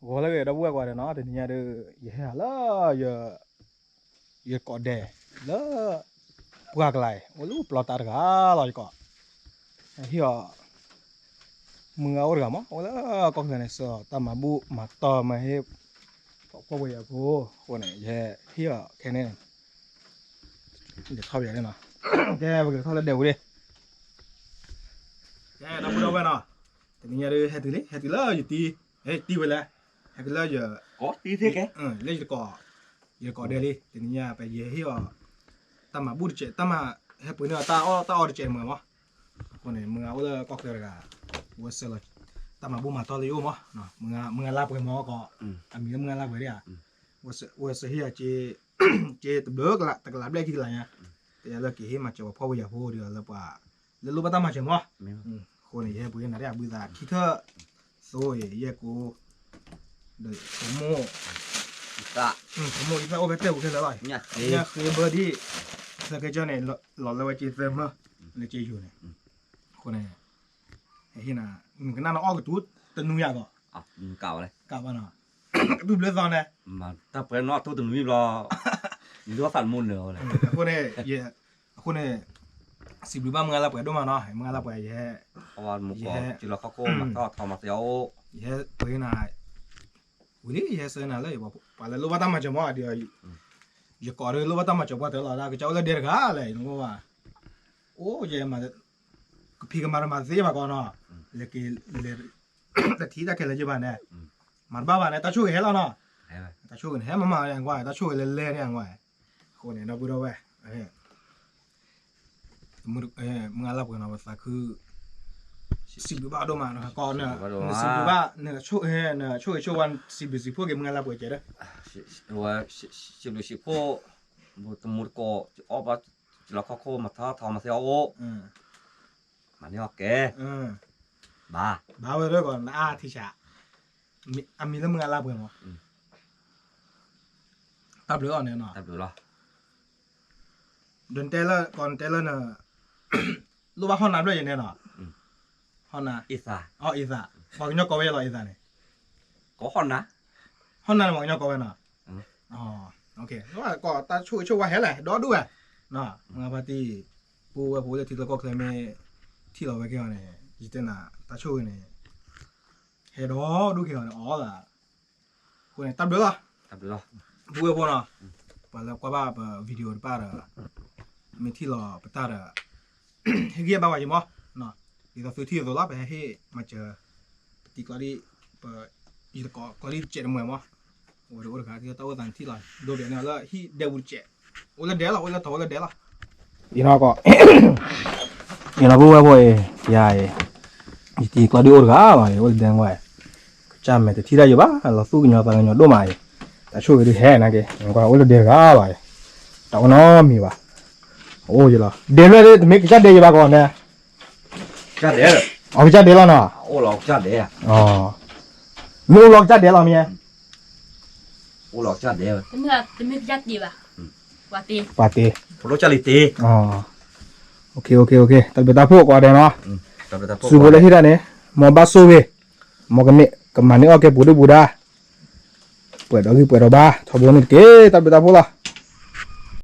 我那个都不过的呢，等下都也了也搞的了，不过来，我路不老大个了一个，哎呀，มึงเอาหรือมั้ง我了ก็เงินเสือตามมาบุมาต่อมาให้พ่อไปอ่ะพูคนไหนแย่เฮียแค่นี้เดี๋ยวเข้าไปเลยเนาะแกไปเท่าแล้วเดี๋ยวดิแกเราพูดเอาไว้เนาะแต่นี่ยังเฮ็ดตีเลยอยู่ตีเฮ้ยตีไปแล้วเฮ็ดตีเลยอยู่ có tí thế cái เล่นจะก่ออย่าก่อเดี๋ยวดิแต่นี่ยังไปเย่เฮียตามมาบุเจตามมาเฮ็ดปืนเนาะตาอ้อเจมือมั้งคนไหนมึงเอาแล้วก็เกิดกันว่าเสร็จตามมาบุมาต่อเลยอยู่มั้งเนาะมึงลาไปมั้งก็มีมึงลาไปดิอ่ะว่าเฮียเจตัวเบิกละแต่ก็ลาได้กี่ไรเนี่ยแต่แล้วกี่มาจะว่าพ่ออยากพูดเดี๋ยวแล้วป่ะแล้วรู้ป่ะตามมาเฉยมั้งคนนี้เฮียปืนอะไรอ่ะปืนตาคิดเถอะโซ่เฮียกูเดี๋ยวขโมย tạ ขโมยอีกแล้วโอ้ไปเตะกูแค่ละไร nhá เนี่ยคือเบอร์ที่สเกจเนี่ยหลอดเลยว่าเจเซมเลยเลยเจอยู่เนี่ยคนนี้ไอ้ที่น่ะมันก็น่าเอาออกกับตุ๊ดตึ้งนุ่งยากอ่ะ à cào này กลับมาเนาะตุ๊ดเลือดซอนเนี่ย mà ta phải nó tôi từng nuôi lo nó phản môn nữa này คนนี้เย่คนนี้สิบหรือบ้ามึงอะไรเปิดดูมาเนาะมึงอะไรเปิดเย่ còn một cái chỉ là các cô mà thò mặt dẻo เย่เปิดน่ะวันนี้เย่เสือน่ะเลยบอกไปแล้วรู้ว่าตั้งมาจะมั่วเดี๋ยวอย่าก่อเลยรู้ว่าตั้งมาจะว่าเดี๋ยวเราได้ก็จะเอาเลยเดี๋ยวกันเลยนึกว่าโอ้เย่มาพี่ก็มาเสียมาก่อนเนาะเลยกี่เลยแต่ทีจะแค่เลยจีบันเนี่ยมันบ้าบ้านเนี่ยตาช่วยเห็นแล้วเนาะ ตาช่วยกันแฮมมาอย่างว่าตาช่วยเล่นๆอย่างว่าคนเนี่ยเราพูดเอาไว้มึงอะไรกันนะภาษาคือสิบบ้าโดมาเนาะก่อนเนี่ยสิบบ้าเนี่ยช่วยวันสิบพวกมึงอะไรกันเจ๊เด้อ rồi chịu được chịu cô một cổ ó ba chỉ là các cô mà thò mặt dẻo mà nó kệ ba บ้าไปด้วยก่อนอาทิชามีแล้วมึงอะไรกันวะตับหรืออ่อนเนี่ยเนาะ tập được rồi เดินเตะแล้วก่อนเตะแล้วเนี่ยรู้ว่าห้องน้ำด้วยอย่างเนี้ยเนาะห้องน้ำ ít à อ๋ออีสานบอกยกกอเวลอีสานเนี่ย có con á ห้องน้ำบอกยกกอเวลเนาะอ๋อโอเคว่าก็ตาช่วยว่าเห็นแหละดอด้วยเนาะงานปาร์ตี้ปูจะที่เราก็เคยไม่ที่เราไปเกี่ยวเนี่ยจีเต้นน่ะตาช่วยเนี่ยเห็นดอดูเกี่ยวเนี่ยอ๋อล่ะคนเนี่ยตับเด้อ tập được rồi ปูเนาะไปแล้วก็ว่าวิดีโอป้าเด้อมีที่เราไปตัดเด้อให้เกี่ยวบ้างว่าอย่างมั้งเนาะที่เราซื้อที่เราไปให้มาเจอที่ก็ได้ไปอีกก็ได้เจ็ดหมื่นมั้งโอ้โหราคาที่ตัวต่างที่ไรดูเดี๋ยวเนี่ยแล้วที่เดวิดเจ็ดโอ้แล้วเดี๋ยวละโอ้แล้วตัวแล้วเดี๋ยวละอีน่าก็อีน่าพูดว่าบ่อยยายที่ก็ได้โอ้ราคาอะไรโอ้เดี๋ยวไว้จำไม่ได้ที่ได้อยู่บ้างเราสู้กันอย่างต่างๆดูมาแต่ช่วยดูแห่นะแกงั้นก็โอ้แล้วเดี๋ยวก็อะไรแต่ว่าน้องมีวะโอ้ยละเดี๋ยวเลยไม่กินจัดเดี๋ยวบ้างก่อนเนี่ย chặt đẻ rồi เอาจัดเดี๋ยวแล้วเนาะ ô lọc chặt đẻ à อ๋อมีลองจัดเดี๋ยวเรามี ô lọc chặt đẻ rồi จะไม่ยัดดีป่ะว่าตี ปาร์ตี้ nó chặt lì tê อ๋อโอเคแต่เป็นตาพวกกว่าเดี๋ยวเนาะ tập được tập สุโบเลยที่ได้เนี่ยมอบาโซเวมอกันเนี่ยกับมันนี่โอเคปูดาเปิดเอาคือเปิดเอาบ้าทบวนนี่เก๋ตาเป็นตาพวกละ